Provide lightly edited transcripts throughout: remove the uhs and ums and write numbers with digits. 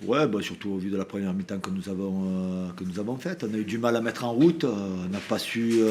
Ouais, bah, surtout au vu de la première mi-temps que nous avons faite. On a eu du mal à mettre en route. On n'a pas su,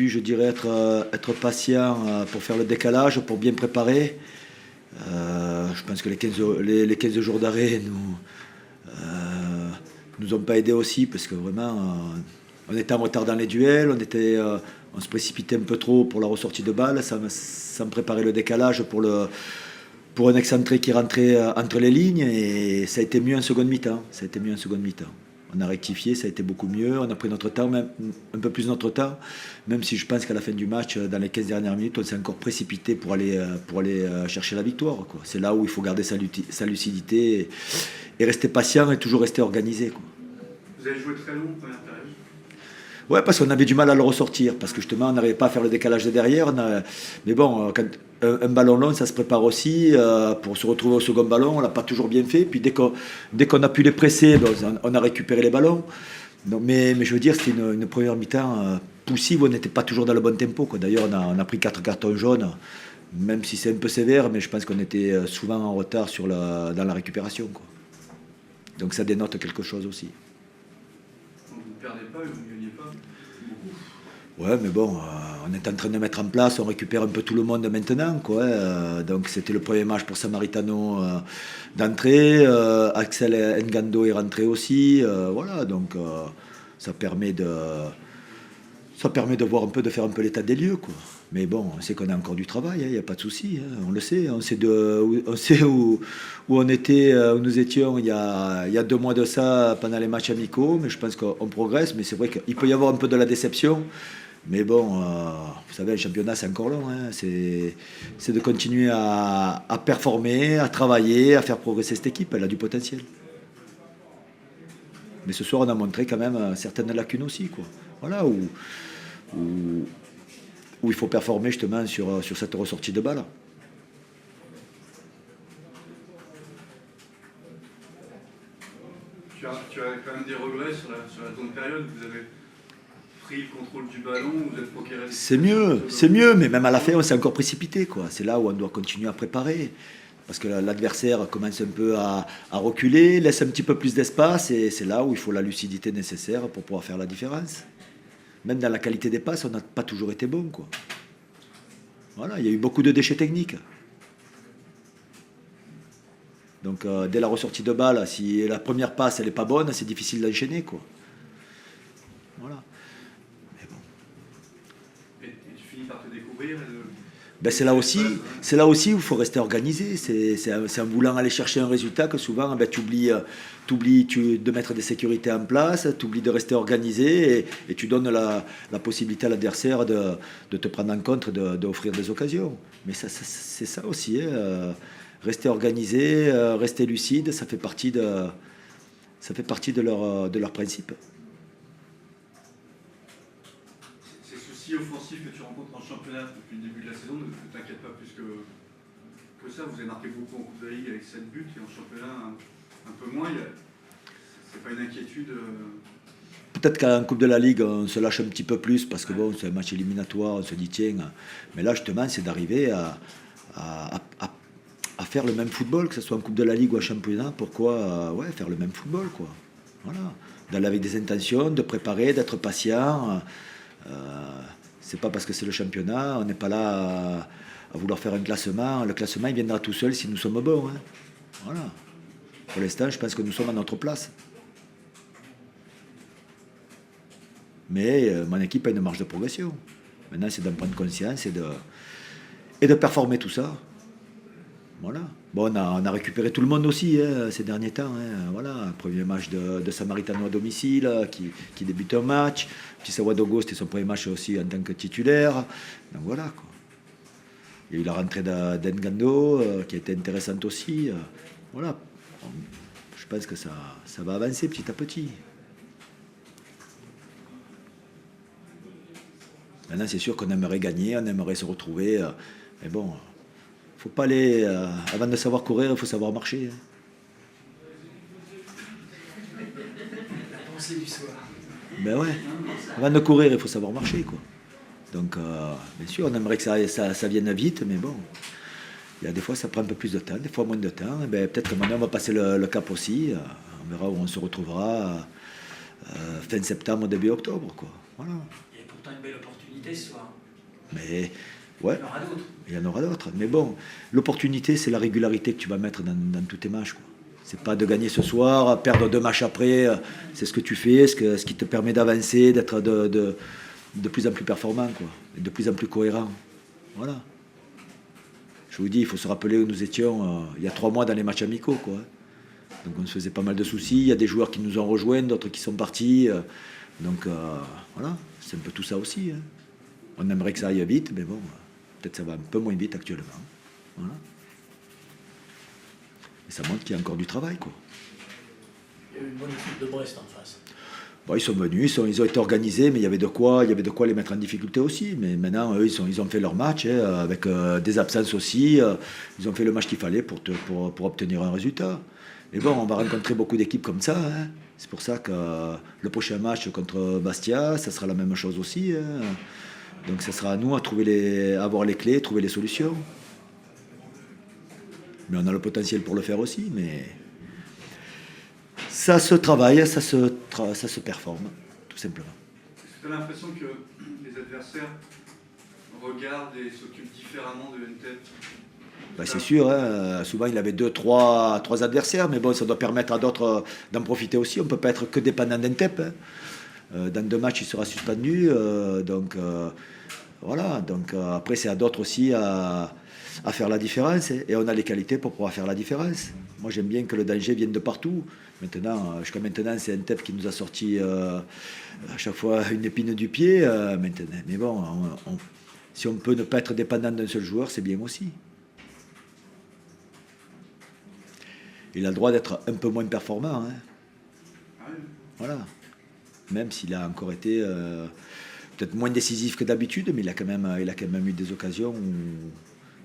je dirais, être patient pour faire le décalage, pour bien préparer. Je pense que les 15 jours d'arrêt nous ont pas aidés aussi parce que vraiment, on était en retard dans les duels, on se précipitait un peu trop pour la ressortie de balle, sans préparer le décalage pour un excentré qui rentrait entre les lignes et ça a été mieux en seconde mi-temps. Ça a été mieux en seconde mi-temps. On a rectifié, ça a été beaucoup mieux. On a pris notre temps, même un peu plus notre temps, même si je pense qu'à la fin du match, dans les 15 dernières minutes, on s'est encore précipité pour aller chercher la victoire, quoi. C'est là où il faut garder sa lucidité et rester patient et toujours rester organisé, quoi. Vous avez joué très long en première période? Ouais, parce qu'on avait du mal à le ressortir, parce que justement, on n'arrivait pas à faire le décalage de derrière. Mais bon, quand un ballon long, ça se prépare aussi. Pour se retrouver au second ballon, on l'a pas toujours bien fait. Puis dès qu'on a pu les presser, ben, on a récupéré les ballons. Donc, mais je veux dire, c'était une première mi-temps poussive, on n'était pas toujours dans le bon tempo, quoi. D'ailleurs, on a pris 4 cartons jaunes, même si c'est un peu sévère, mais je pense qu'on était souvent en retard dans la récupération, quoi. Donc ça dénote quelque chose aussi. Donc vous ne perdez pas et vous ne gagnez pas beaucoup. Ouais, mais bon, on est en train de mettre en place, on récupère un peu tout le monde maintenant, quoi. Donc c'était le premier match pour Samaritano d'entrée. Axel Ngando est rentré aussi. Voilà, donc ça permet de voir un peu, de faire un peu l'état des lieux, quoi. Mais bon, on sait qu'on a encore du travail, il n'y a pas de souci, hein, on le sait. On sait où on était, où nous étions il y a 2 mois de ça pendant les matchs amicaux, mais je pense qu'on progresse. Mais c'est vrai qu'il peut y avoir un peu de la déception. Mais bon, vous savez, le championnat, c'est encore long, hein. C'est de continuer à performer, à travailler, à faire progresser cette équipe. Elle a du potentiel. Mais ce soir, on a montré quand même certaines lacunes aussi, quoi. Voilà, où, où il faut performer justement sur cette ressortie de balle. Tu as quand même des regrets sur la seconde période. Vous avez pris le contrôle du ballon, vous êtes procuré. C'est mieux, mais même à la fin, on s'est encore précipité, quoi. C'est là où on doit continuer à préparer. Parce que l'adversaire commence un peu à reculer, laisse un petit peu plus d'espace, et c'est là où il faut la lucidité nécessaire pour pouvoir faire la différence. Même dans la qualité des passes, on n'a pas toujours été bon, quoi. Voilà, il y a eu beaucoup de déchets techniques. Donc dès la ressortie de balle, si la première passe elle n'est pas bonne, c'est difficile d'enchaîner, quoi. Voilà. Mais bon. Et tu finis par te découvrir. Ben c'est là aussi où il faut rester organisé. C'est en voulant aller chercher un résultat que souvent ben, tu oublies de mettre des sécurités en place, tu oublies de rester organisé et tu donnes la possibilité à l'adversaire de te prendre en compte, d'offrir des occasions. Mais c'est ça aussi, hein. Rester organisé, rester lucide, ça fait partie de leur principe. Ces soucis offensifs que tu rencontres en championnat depuis le début de la saison, ne t'inquiète pas plus que ça. Vous avez marqué beaucoup en Coupe de la Ligue avec 7 buts et en championnat un peu moins. C'est pas une inquiétude. Peut-être qu'en Coupe de la Ligue, on se lâche un petit peu plus parce que bon, c'est un match éliminatoire, on se dit tiens. Mais là, justement, c'est d'arriver à faire le même football, que ce soit en Coupe de la Ligue ou en championnat. Pourquoi faire le même football, quoi. Voilà. D'aller avec des intentions, de préparer, d'être patient. C'est pas parce que c'est le championnat, on n'est pas là à vouloir faire un classement. Le classement, il viendra tout seul si nous sommes bons, hein. Voilà. Pour l'instant, je pense que nous sommes à notre place. Mais mon équipe a une marge de progression. Maintenant, c'est d'en prendre conscience et de performer tout ça. Voilà. Bon, on a récupéré tout le monde aussi, hein, ces derniers temps, hein. Voilà. Premier match de Samaritano à domicile qui débute un match. Petit Sawadogo, c'était son premier match aussi en tant que titulaire. Donc voilà, quoi. Il y a eu la rentrée d'Engando qui a été intéressante aussi. Voilà. Je pense que ça va avancer petit à petit. Maintenant, c'est sûr qu'on aimerait gagner, on aimerait se retrouver. Mais bon, faut pas aller. Avant de savoir courir, il faut savoir marcher, hein. La pensée du soir. Ben ouais. Avant de courir, il faut savoir marcher, quoi. Donc, bien sûr, on aimerait que ça vienne vite, mais bon. Il y a des fois, ça prend un peu plus de temps, des fois moins de temps. Et ben, peut-être que maintenant, on va passer le cap aussi. On verra où on se retrouvera fin septembre, début octobre, quoi. Voilà. Il y a pourtant une belle opportunité ce soir. Mais ouais, Il y en aura d'autres. il y en aura d'autres. Mais bon, l'opportunité, c'est la régularité que tu vas mettre dans tous tes matchs, quoi. C'est pas de gagner ce soir, perdre 2 matchs après. C'est ce que tu fais, ce qui te permet d'avancer, d'être de plus en plus performant, quoi, et de plus en plus cohérent. Voilà. Je vous dis, il faut se rappeler où nous étions il y a 3 mois dans les matchs amicaux, quoi. Donc on se faisait pas mal de soucis. Il y a des joueurs qui nous ont rejoints, d'autres qui sont partis. Donc voilà, c'est un peu tout ça aussi. Hein. On aimerait que ça aille vite, mais bon, peut-être ça va un peu moins vite actuellement. Voilà. Et ça montre qu'il y a encore du travail, quoi. Il y a eu une bonne équipe de Brest en face. Bon, ils sont venus, ils ont été organisés, mais il y avait de quoi les mettre en difficulté aussi. Mais maintenant, eux, ils ont fait leur match, hein, avec des absences aussi. Ils ont fait le match qu'il fallait pour obtenir un résultat. Et bon, on va rencontrer beaucoup d'équipes comme ça. Hein. C'est pour ça que le prochain match contre Bastia, ça sera la même chose aussi. Hein. Donc ça sera à nous à avoir les clés, trouver les solutions. Mais on a le potentiel pour le faire aussi. Mais ça se travaille, ça se performe, tout simplement. Est-ce que tu as l'impression que les adversaires regardent et s'occupent différemment de NTEP? Ben c'est sûr, hein. Souvent il avait 3 adversaires, mais bon, ça doit permettre à d'autres d'en profiter aussi. On ne peut pas être que dépendant d'Ntep. Hein. Dans 2 matchs, il sera suspendu. Voilà. Donc après, c'est à d'autres aussi à faire la différence. Et on a les qualités pour pouvoir faire la différence. Moi, j'aime bien que le danger vienne de partout. Maintenant, jusqu'à maintenant, c'est Ntep qui nous a sorti à chaque fois une épine du pied. Maintenant. Mais bon, si on peut ne pas être dépendant d'un seul joueur, c'est bien aussi. Il a le droit d'être un peu moins performant. Hein. Voilà. Même s'il a encore été peut-être moins décisif que d'habitude, mais il a quand même eu des occasions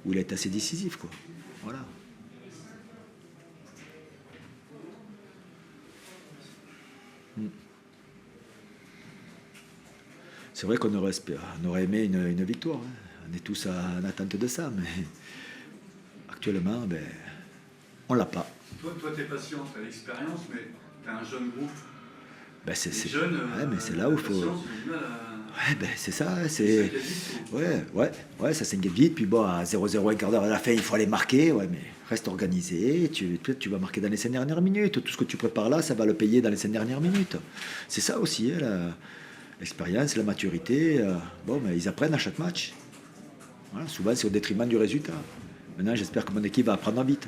où il a été assez décisif, quoi. Voilà. C'est vrai qu'on aurait aimé une victoire. Hein. On est tous en attente de ça, mais actuellement, on l'a pas. Toi tu es patient, tu as l'expérience, mais tu as un jeune groupe. Ben c'est jeunes, ouais, mais c'est là où il faut. Ouais, ben c'est ça. C'est ouais, ça s'inquiète vite. Puis bon, à 0-0, un quart d'heure à la fin, il faut aller marquer. Ouais, mais reste organisé. Tu vas marquer dans les 5 dernières minutes. Tout ce que tu prépares là, ça va le payer dans les 5 dernières minutes. C'est ça aussi, hein, l'expérience, la maturité. Bon, mais ils apprennent à chaque match. Voilà, souvent, c'est au détriment du résultat. Maintenant, j'espère que mon équipe va apprendre vite.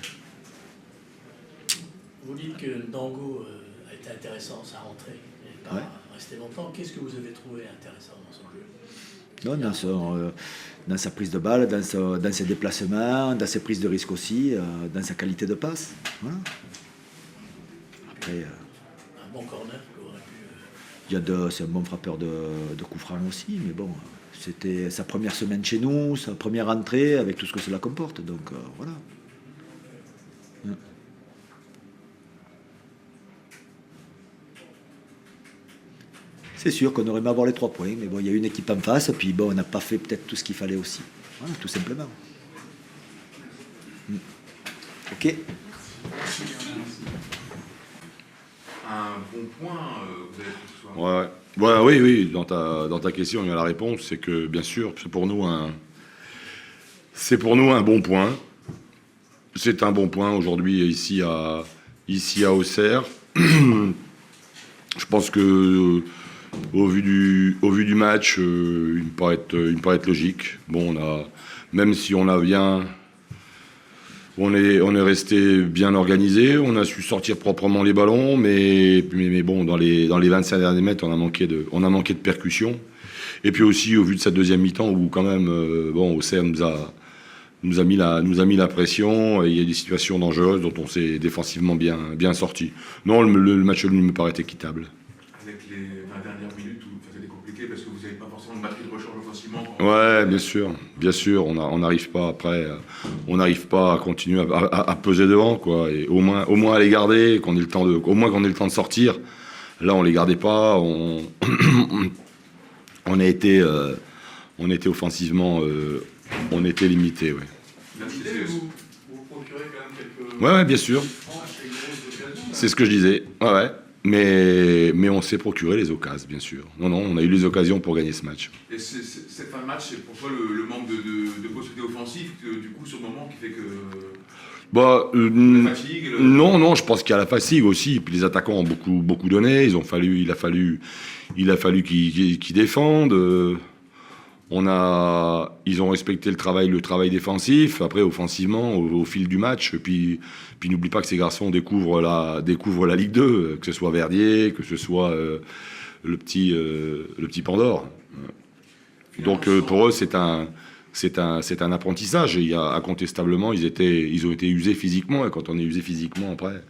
Vous dites que Dango a été intéressant, sa rentrée, et pas resté longtemps. Qu'est-ce que vous avez trouvé intéressant dans son jeu? Non, dans sa prise de balle, dans ses déplacements, dans ses prises de risque aussi, dans sa qualité de passe. Voilà. Après, un bon corner qui aurait pu... c'est un bon frappeur de coups francs aussi, mais bon, c'était sa première semaine chez nous, sa première entrée, avec tout ce que cela comporte. Donc voilà. C'est sûr qu'on aurait aimé avoir les 3 points, mais bon, il y a une équipe en face, puis bon, on n'a pas fait peut-être tout ce qu'il fallait aussi. Voilà, tout simplement. Ok. Un bon point, vous avez dit ce soir. Oui, dans ta question, il y a la réponse, c'est que bien sûr, c'est pour nous un bon point. C'est un bon point aujourd'hui ici à Auxerre. Je pense que au vu du match, il me paraît être logique. Bon, même si on est resté bien organisé, on a su sortir proprement les ballons, mais bon, dans les 25 derniers mètres, on a manqué de percussion. Et puis aussi au vu de cette deuxième mi-temps où quand même, Auxerre nous a mis la pression. Et il y a des situations dangereuses dont on s'est défensivement bien sorti. Non, le match lui me paraît équitable. Avec les 20 dernières minutes où c'était compliqué parce que vous n'avez pas forcément de batterie de recharge offensivement. Ouais, bien sûr, on n'arrive pas après, on n'arrive pas à continuer à peser devant, quoi. Et au moins à les garder, au moins qu'on ait le temps de sortir. Là, on les gardait pas, on a été offensivement, on était limité, ouais. Vous vous procurez quand même quelques... Ouais, bien sûr. franches et grosses occasions. C'est ce que je disais. Ouais. Mais on s'est procuré les occasions, bien sûr. Non, on a eu les occasions pour gagner ce match. Et cette fin de match, c'est pour toi le manque de possibilités offensives, du coup, sur le moment, qui fait que Bah, la fatigue non, je pense qu'il y a la fatigue aussi. Puis les attaquants ont beaucoup donné. Il a fallu qu'ils défendent. Ils ont respecté le travail défensif. Après, offensivement, au fil du match. Puis n'oublie pas que ces garçons découvrent la Ligue 2, que ce soit Verdier, que ce soit le petit Pandore. Donc pour eux, c'est un apprentissage. Et incontestablement, ils ont été usés physiquement. Et quand on est usé physiquement, après,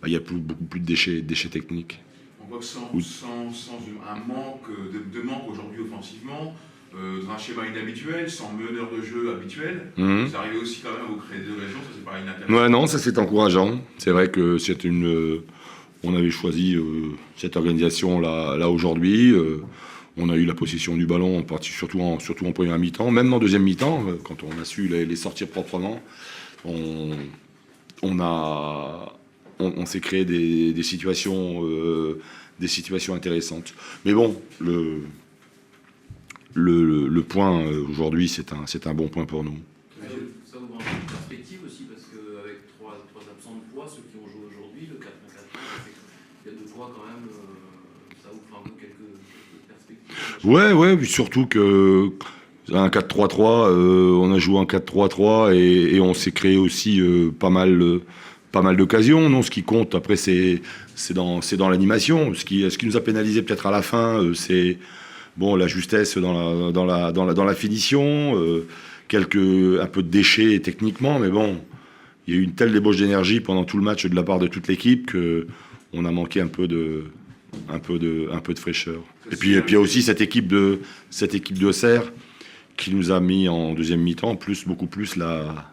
il y a beaucoup plus de déchets techniques. On voit que sans un manque de manque aujourd'hui offensivement, dans un schéma inhabituel, sans meneur de jeu habituel, vous arrivez aussi quand même à vous créer des occasions, ça c'est pas inintéressant. Ouais, non, ça c'est encourageant. C'est vrai que on avait choisi cette organisation là aujourd'hui. On a eu la possession du ballon, surtout en première mi-temps, même en deuxième mi-temps, quand on a su les sortir proprement. On s'est créé des situations intéressantes. Mais bon, le point aujourd'hui, c'est un bon point pour nous. Ça ouvre un peu de perspective aussi, parce qu'avec trois absents de poids, ceux qui ont joué aujourd'hui, le 4-1-4, il y a de quoi quand même, ça ouvre un peu quelques perspectives. Ouais, surtout que un 4-3-3, on a joué un 4-3-3 et on s'est créé aussi pas mal d'occasions. Non, ce qui compte après, c'est dans l'animation. Ce qui nous a pénalisé peut-être à la fin, c'est la justesse dans la finition, un peu de déchets techniquement, mais bon, il y a eu une telle débauche d'énergie pendant tout le match de la part de toute l'équipe que on a manqué un peu de fraîcheur. Et puis il y a aussi cette équipe de Serre qui nous a mis en deuxième mi-temps beaucoup plus la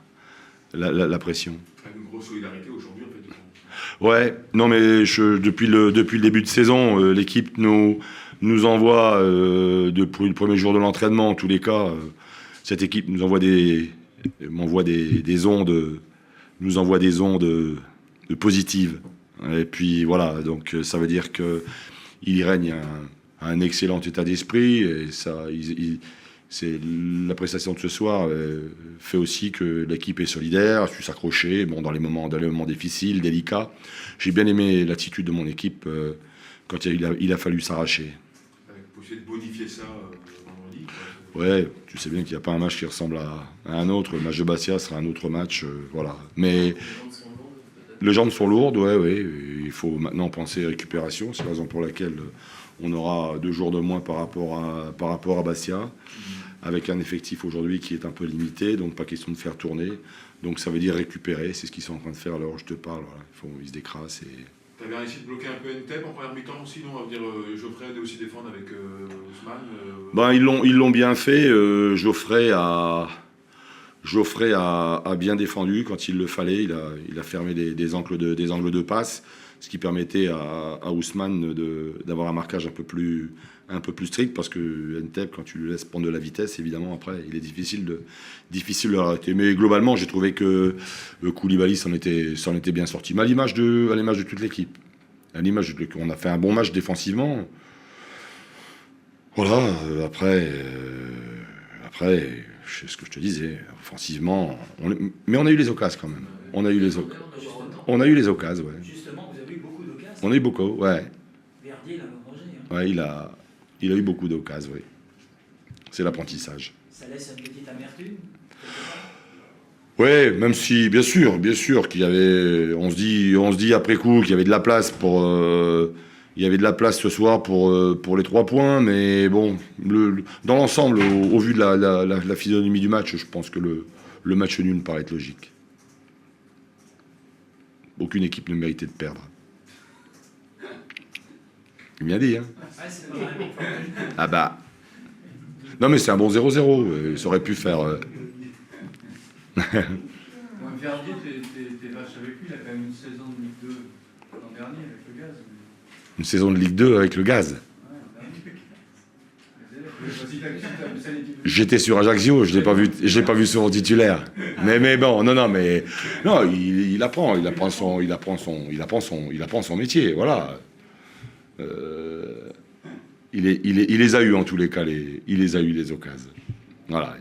pression. Une grosse solidarité aujourd'hui en fait. Ouais, non mais depuis le début de saison, l'équipe nous envoie depuis le premier jour de l'entraînement, en tous les cas, cette équipe nous envoie des ondes positives. Et puis voilà, donc ça veut dire que il y règne un excellent état d'esprit. Et ça, c'est la prestation de ce soir fait aussi que l'équipe est solidaire, a su s'accrocher. Bon, dans les moments difficiles, délicats. J'ai bien aimé l'attitude de mon équipe quand il a fallu s'arracher. Avec possibilité de bonifier ça vendredi. Ouais, tu sais bien qu'il n'y a pas un match qui ressemble à un autre. Le match de Bastia sera un autre match, voilà. Mais les jambes sont lourdes, ouais. Il faut maintenant penser récupération. C'est la raison pour laquelle on aura 2 jours de moins par rapport à Bastia, avec un effectif aujourd'hui qui est un peu limité, donc pas question de faire tourner. Donc ça veut dire récupérer. C'est ce qu'ils sont en train de faire alors je te parle. Voilà. Ils se décrassent et... Tu avais réussi de bloquer un peu NTEP en première mi-temps aussi, non? À dire Geoffrey a aussi défendre avec Ousmane Ils l'ont bien fait. Geoffrey a bien défendu quand il le fallait. Il a fermé des angles de passe, ce qui permettait à Ousmane d'avoir un marquage un peu plus strict, parce que NTEP, quand tu lui laisses prendre de la vitesse, évidemment, après, il est difficile de l'arrêter. Mais globalement, j'ai trouvé que Koulibaly s'en était bien sorti. Mais à l'image de toute l'équipe. On a fait un bon match défensivement. Voilà, après, c'est ce que je te disais, offensivement, mais on a eu les occasions quand même. On a eu les occasions, ouais. Justement, vous avez eu beaucoup d'occasions. On a eu beaucoup, ouais. Verdier, il a mangé. Ouais, il a eu beaucoup d'occasions, oui. C'est l'apprentissage. Ça laisse une petite amertume. Ouais, même si, bien sûr, qu'il y avait, on se dit après coup qu'il y avait de la place il y avait de la place ce soir pour les 3 points, mais bon, dans l'ensemble, au vu de la physionomie du match, je pense que le match nul me paraît logique. Aucune équipe ne méritait de perdre. Bien dit, hein. Ah bah. Non, mais c'est un bon 0-0. Ça aurait pu faire... Verdier, t'es vache avec lui, il a quand même une saison de Ligue 2 l'an dernier avec le Gaz. Une saison de Ligue 2 avec le Gaz. Ouais, facile d'action. J'étais sur Ajaccio, je l'ai pas vu sur le titulaire. Mais bon, non, il apprend son métier, voilà. Il les a eu en tous les cas, il les a eu les occasions. Voilà.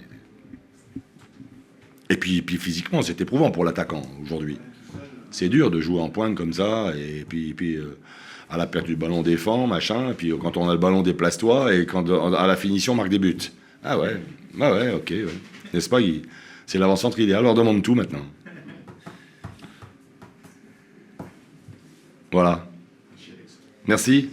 Et puis physiquement, c'est éprouvant pour l'attaquant aujourd'hui. C'est dur de jouer en pointe comme ça, et puis à la perte du ballon défend, machin, et puis quand on a le ballon déplace-toi, et quand à la finition marque des buts. Ah ouais, ok, ouais. N'est-ce pas, c'est l'avant-centre idéal, on leur demande tout maintenant. Voilà. Merci.